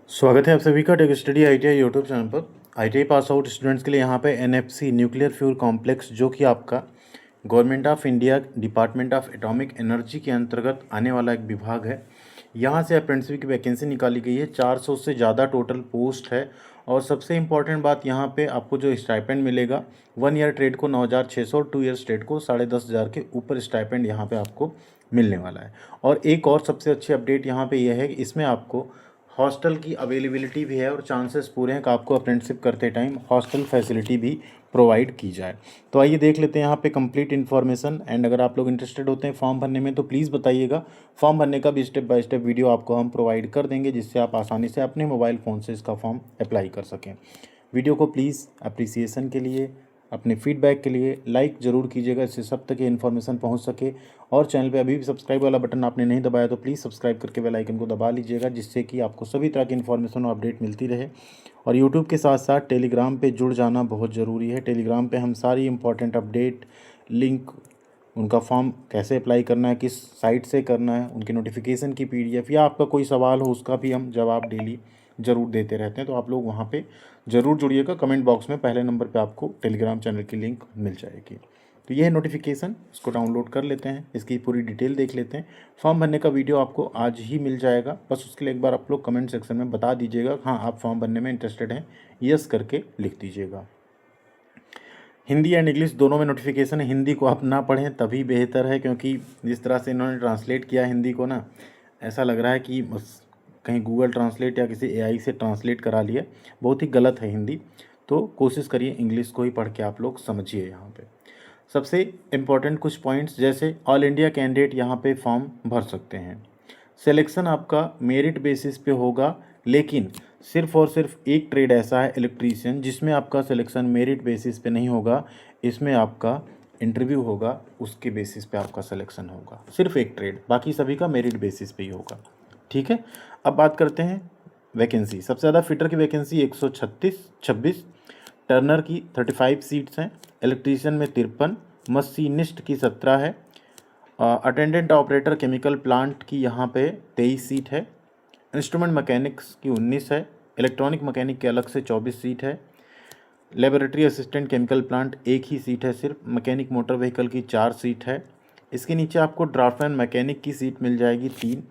स्वागत है आप सभी का tech study ITI YouTube channel पर। आईटीआई पास आउट स्टूडेंट्स के लिए यहाँ पे एनएफसी न्यूक्लियर फ्यूल कॉम्प्लेक्स जो कि आपका government of India department of atomic energy के अंतर्गत आने वाला एक विभाग है। यहाँ से अप्रेंटिसशिप की वैकेंसी निकाली गई है। 400 से ज़्यादा टोटल पोस्ट है। और सबसे इम्पॉर्टेंट बात यहाँ पे आपको जो स्टाइपेंड मिलेगा 1 ईयर ट्रेड को 9,600 और 2 ईयर ट्रेड को 10,500 के ऊपर स्टाइपेंड यहाँ पे आपको मिलने वाला है। और एक और सबसे अच्छी अपडेट यहाँ पे यह है कि इसमें आपको हॉस्टल की अवेलेबिलिटी भी है और चांसेस पूरे हैं कि आपको अप्रेंटिसशिप करते टाइम हॉस्टल फैसिलिटी भी प्रोवाइड की जाए। तो आइए देख लेते हैं यहाँ पे कंप्लीट इन्फॉर्मेशन। एंड अगर आप लोग इंटरेस्टेड होते हैं फॉर्म भरने में तो प्लीज़ बताइएगा। फॉर्म भरने का भी स्टेप बाय स्टेप वीडियो आपको हम प्रोवाइड कर देंगे जिससे आप आसानी से अपने मोबाइल फ़ोन से इसका फॉर्म अप्लाई कर सकें। वीडियो को प्लीज़ अप्रिसिएशन के लिए, अपने फीडबैक के लिए लाइक ज़रूर कीजिएगा, इससे सब तक ये इन्फॉर्मेशन पहुंच सके। और चैनल पे अभी भी सब्सक्राइब वाला बटन आपने नहीं दबाया तो प्लीज़ सब्सक्राइब करके बेल आइकन को दबा लीजिएगा जिससे कि आपको सभी तरह की इन्फॉर्मेशन और अपडेट मिलती रहे। और यूट्यूब के साथ साथ टेलीग्राम पे जुड़ जाना बहुत ज़रूरी है। टेलीग्राम पे हम सारी इंपॉर्टेंट अपडेट, लिंक, उनका फॉर्म कैसे अप्लाई करना है, किस साइट से करना है, उनकी नोटिफिकेशन की पीडीएफ या आपका कोई सवाल हो उसका भी हम जवाब डेली ज़रूर देते रहते हैं। तो आप लोग वहाँ पे ज़रूर जुड़िएगा। कमेंट बॉक्स में पहले नंबर पे आपको टेलीग्राम चैनल की लिंक मिल जाएगी। तो ये है नोटिफिकेशन, इसको डाउनलोड कर लेते हैं, इसकी पूरी डिटेल देख लेते हैं। फॉर्म भरने का वीडियो आपको आज ही मिल जाएगा। बस उसके लिए एक बार आप लोग कमेंट सेक्शन में बता दीजिएगा हाँ आप फॉर्म भरने में इंटरेस्टेड हैं, यस करके लिख दीजिएगा। हिंदी एंड इंग्लिश दोनों में नोटिफिकेशन है। हिंदी को आप ना पढ़ें तभी बेहतर है क्योंकि जिस तरह से इन्होंने ट्रांसलेट किया हिंदी को ना, ऐसा लग रहा है कि बस कहीं गूगल ट्रांसलेट या किसी एआई से ट्रांसलेट करा लिया। बहुत ही गलत है हिंदी। तो कोशिश करिए इंग्लिश को ही पढ़ के आप लोग समझिए। यहाँ पे सबसे इम्पोर्टेंट कुछ पॉइंट्स जैसे ऑल इंडिया कैंडिडेट यहाँ पे फॉर्म भर सकते हैं। सिलेक्शन आपका मेरिट बेसिस पे होगा, लेकिन सिर्फ और सिर्फ एक ट्रेड ऐसा है इलेक्ट्रीशियन जिसमें आपका सिलेक्शन मेरिट बेसिस पे नहीं होगा। इसमें आपका इंटरव्यू होगा, उसके बेसिस पे आपका सिलेक्शन होगा। सिर्फ एक ट्रेड, बाकी सभी का मेरिट बेसिस पे ही होगा। ठीक है। अब बात करते हैं वैकेंसी। सबसे ज़्यादा फिटर की वैकेंसी 126, टर्नर की 35 सीट्स हैं, इलेक्ट्रीशियन में 53, मशीनिस्ट की 17 है, अटेंडेंट ऑपरेटर केमिकल प्लांट की यहाँ पे 23 सीट है, इंस्ट्रूमेंट मैकेनिक्स की 19 है, इलेक्ट्रॉनिक मैकेनिक के अलग से 24 सीट है, लेबोरेटरी असिस्टेंट केमिकल प्लांट 1 ही सीट है सिर्फ, मैकेनिक मोटर व्हीकल की 4 सीट है। इसके नीचे आपको ड्राफ्टमैन मैकेनिक की सीट मिल जाएगी 3,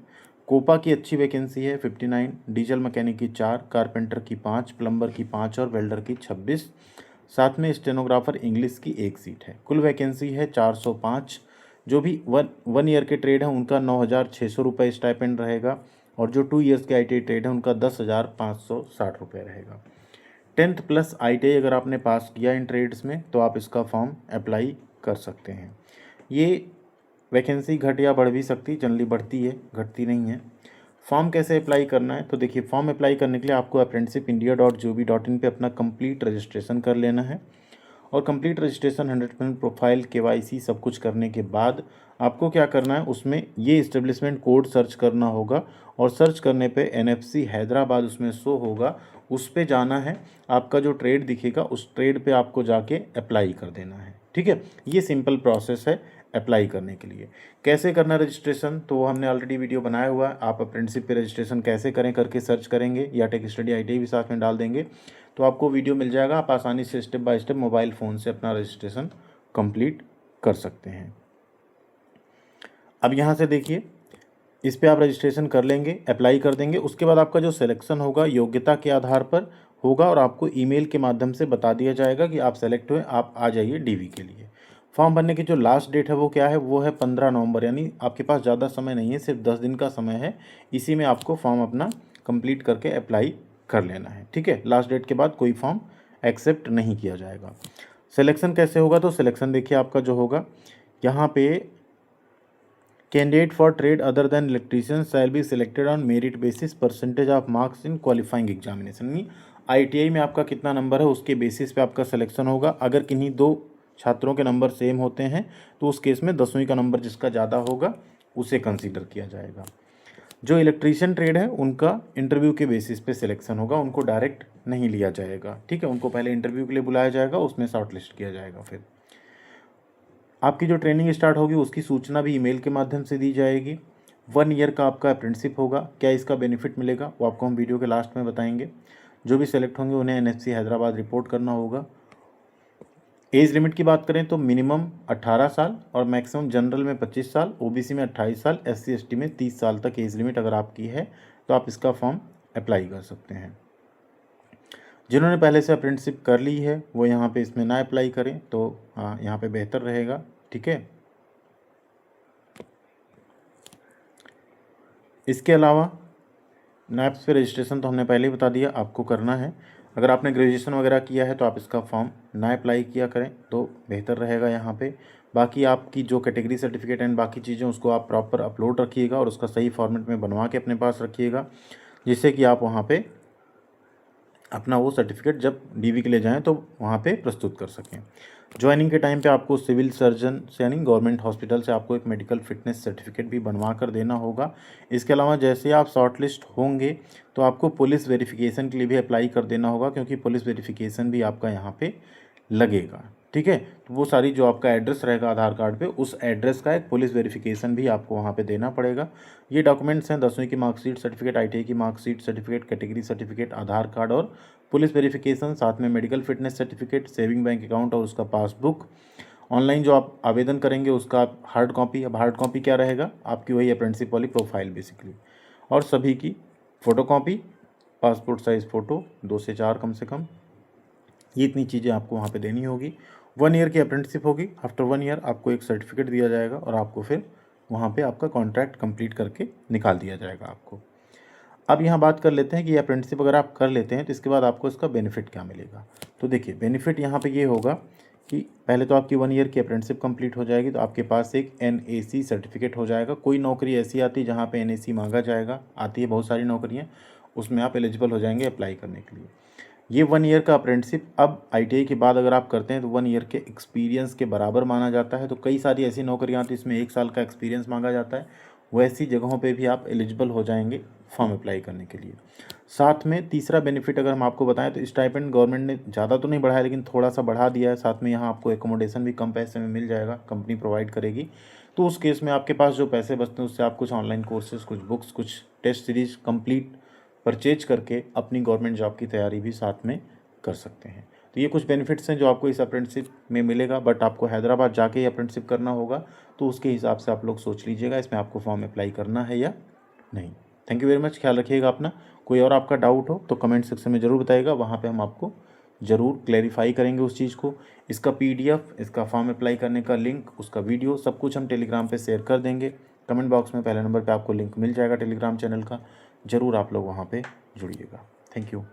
कोपा की अच्छी वैकेंसी है 59, डीजल मैकेनिक की 4, कारपेंटर की 5, प्लम्बर की 5 और वेल्डर की 26। साथ में स्टेनोग्राफर इंग्लिश की 1 सीट है। कुल वैकेंसी है 405। जो भी वन ईयर के ट्रेड हैं उनका 9,600 रुपये स्टाइपेंड रहेगा और जो 2 ईयर्स के आईटीआई ट्रेड है उनका 10,560 रुपये रहेगा। 10th प्लस आईटीआई अगर आपने पास किया इन ट्रेड्स में तो आप इसका फॉर्म अप्लाई कर सकते हैं। ये वैकेंसी घट या बढ़ भी सकती, जनरली बढ़ती है, घटती नहीं है। फॉर्म कैसे अप्लाई करना है तो देखिए, फॉर्म अप्लाई करने के लिए आपको apprenticeshipindia.gov.in पे अपना कंप्लीट रजिस्ट्रेशन कर लेना है। और कंप्लीट रजिस्ट्रेशन 100% प्रोफाइल केवाईसी सब कुछ करने के बाद आपको क्या करना है, उसमें ये इस्टेब्लिशमेंट कोड सर्च करना होगा और सर्च करने पे एनएफसी हैदराबाद उसमें शो होगा, उस पे जाना है। आपका जो ट्रेड दिखेगा उस ट्रेड पे आपको जाके अप्लाई कर देना है। ठीक है, ये सिंपल प्रोसेस है अप्लाई करने के लिए। कैसे करना रजिस्ट्रेशन तो हमने ऑलरेडी वीडियो बनाया हुआ है। आप अप्रेंटिसशिप पे रजिस्ट्रेशन कैसे करें करके सर्च करेंगे या टेक स्टडी आईटीआई भी साथ में डाल देंगे तो आपको वीडियो मिल जाएगा। आप आसानी से step by step mobile phone से अपना रजिस्ट्रेशन कंप्लीट कर सकते हैं। अब यहाँ से देखिए, इस पे आप रजिस्ट्रेशन कर लेंगे, अप्लाई कर देंगे। उसके बाद आपका जो सिलेक्शन होगा योग्यता के आधार पर होगा और आपको ईमेल के माध्यम से बता दिया जाएगा कि आप सेलेक्ट हुए, आप आ जाइए डीवी के लिए। फॉर्म भरने की जो लास्ट डेट है वो क्या है, वो है 15 नवंबर, यानी आपके पास ज़्यादा समय नहीं है, सिर्फ 10 दिन का समय है। इसी में आपको फॉर्म अपना कंप्लीट करके अप्लाई कर लेना है। ठीक है, लास्ट डेट के बाद कोई फॉर्म एक्सेप्ट नहीं किया जाएगा। सिलेक्शन कैसे होगा तो सिलेक्शन देखिए आपका जो होगा यहाँ पे, candidate for trade other than electrician shall be selected on merit basis percentage of marks in qualifying examination. यानी आईटीआई में आपका कितना नंबर है उसके बेसिस पे आपका सिलेक्शन होगा। अगर किन्हीं दो छात्रों के नंबर सेम होते हैं तो उस केस में 10वीं का नंबर जिसका ज़्यादा होगा उसे कंसीडर किया जाएगा। जो इलेक्ट्रीशियन ट्रेड है उनका इंटरव्यू के बेसिस पे सिलेक्शन होगा, उनको डायरेक्ट नहीं लिया जाएगा। ठीक है, उनको पहले इंटरव्यू के लिए बुलाया जाएगा, उसमें शॉर्ट लिस्ट किया जाएगा। फिर आपकी जो ट्रेनिंग स्टार्ट होगी उसकी सूचना भी ईमेल के माध्यम से दी जाएगी। 1 ईयर का आपका अप्रेंटिसशिप होगा। क्या इसका बेनिफिट मिलेगा वो आपको हम वीडियो के लास्ट में बताएंगे। जो भी सेलेक्ट होंगे उन्हें एनएफसी हैदराबाद रिपोर्ट करना होगा। एज लिमिट की बात करें तो मिनिमम 18 साल और मैक्सिमम जनरल में 25 साल, ओबीसी में 28 साल, एससी एसटी में 30 साल तक एज लिमिट अगर आपकी है तो आप इसका फॉर्म अप्लाई कर सकते हैं। जिन्होंने पहले से अप्रेंटिसशिप कर ली है वो यहाँ पे इसमें ना अप्लाई करें तो हाँ यहाँ पे बेहतर रहेगा। ठीक है, इसके अलावा नैप्स पे रजिस्ट्रेशन तो हमने पहले ही बता दिया आपको करना है। अगर आपने ग्रेजुएशन वगैरह किया है तो आप इसका फॉर्म ना अप्लाई किया करें तो बेहतर रहेगा यहाँ पे। बाकी आपकी जो कैटेगरी सर्टिफिकेट एंड बाकी चीज़ें उसको आप प्रॉपर अपलोड रखिएगा और उसका सही फॉर्मेट में बनवा के अपने पास रखिएगा, जिससे कि आप वहाँ पे अपना वो सर्टिफिकेट जब डीवी के लिए जाएँ तो वहाँ पे प्रस्तुत कर सकें। ज्वाइनिंग के टाइम पे आपको सिविल सर्जन से यानी गवर्नमेंट हॉस्पिटल से आपको एक मेडिकल फिटनेस सर्टिफिकेट भी बनवा कर देना होगा। इसके अलावा जैसे आप शॉर्टलिस्ट होंगे तो आपको पुलिस वेरिफिकेशन के लिए भी अप्लाई कर देना होगा, क्योंकि पुलिस वेरिफिकेशन भी आपका यहाँ पे लगेगा। ठीक है, तो वो सारी जो आपका एड्रेस रहेगा आधार कार्ड पे उस एड्रेस का एक पुलिस वेरिफिकेशन भी आपको वहाँ पे देना पड़ेगा। ये डॉक्यूमेंट्स हैं 10वीं की मार्कशीट सर्टिफिकेट, ITI की मार्कशीट सर्टिफिकेट, कैटेगरी सर्टिफिकेट, आधार कार्ड और पुलिस वेरिफिकेशन, साथ में medical fitness certificate, saving bank account और उसका पासबुक। ऑनलाइन जो आप आवेदन करेंगे उसका हार्ड कॉपी, अब हार्ड कॉपी क्या रहेगा आपकी वही अप्रेंटिसशिप वाली प्रोफाइल बेसिकली, और सभी की photo copy, passport size photo 2 से 4 कम से कम, ये इतनी चीज़ें आपको वहाँ पे देनी होगी। 1 ईयर की अप्रेंटिसशिप होगी। आफ्टर 1 ईयर आपको एक सर्टिफिकेट दिया जाएगा और आपको फिर वहाँ पे आपका कॉन्ट्रैक्ट कंप्लीट करके निकाल दिया जाएगा आपको। अब यहाँ बात कर लेते हैं कि अप्रेंटिसशिप अगर आप कर लेते हैं तो इसके बाद आपको इसका बेनिफिट क्या मिलेगा। तो देखिए बेनिफिट यहाँ पे ये होगा कि पहले तो आपकी 1 ईयर की अप्रेंटिसशिप कंप्लीट हो जाएगी तो आपके पास एक NAC सर्टिफिकेट हो जाएगा। कोई नौकरी ऐसी आती है जहाँ पे NAC मांगा जाएगा, आती है बहुत सारी नौकरियाँ, उसमें आप एलिजिबल हो जाएंगे अप्लाई करने के लिए। ये 1 ईयर का अप्रेंटिसशिप अब ITI के बाद अगर आप करते हैं तो 1 ईयर के एक्सपीरियंस के बराबर माना जाता है। तो कई सारी ऐसी नौकरियाँ आती हैं इसमें 1 साल का एक्सपीरियंस मांगा जाता है, वैसी जगहों पे भी आप एलिजिबल हो जाएंगे फॉर्म अप्लाई करने के लिए। साथ में तीसरा बेनिफिट अगर हम आपको बताएं तो स्टाइपेंड गवर्नमेंट ने ज़्यादा तो नहीं बढ़ाया लेकिन थोड़ा सा बढ़ा दिया है। साथ में यहाँ आपको एकोमोडेशन भी कम पैसे में मिल जाएगा, कंपनी प्रोवाइड करेगी। तो उस केस में आपके पास जो पैसे बचते हैं उससे आप कुछ ऑनलाइन कोर्सेज, कुछ बुक्स, कुछ टेस्ट सीरीज कंप्लीट परचेज करके अपनी गवर्नमेंट जॉब की तैयारी भी साथ में कर सकते हैं। तो ये कुछ बेनिफिट्स हैं जो आपको इस अप्रेंटिसशिप में मिलेगा, बट आपको हैदराबाद जाके ही अप्रेंटिसशिप करना होगा। तो उसके हिसाब से आप लोग सोच लीजिएगा इसमें आपको फॉर्म अप्लाई करना है या नहीं। थैंक यू वेरी मच, ख्याल रखिएगा अपना। कोई और आपका डाउट हो तो कमेंट सेक्शन में ज़रूर बताइएगा, वहाँ पे हम आपको ज़रूर क्लैरिफाई करेंगे उस चीज़ को। इसका PDF, इसका फॉर्म अप्लाई करने का लिंक, उसका वीडियो, सब कुछ हम टेलीग्राम पे शेयर कर देंगे। कमेंट बॉक्स में पहले नंबर पे आपको लिंक मिल जाएगा टेलीग्राम चैनल का, ज़रूर आप लोग वहाँ पे जुड़िएगा। Thank you.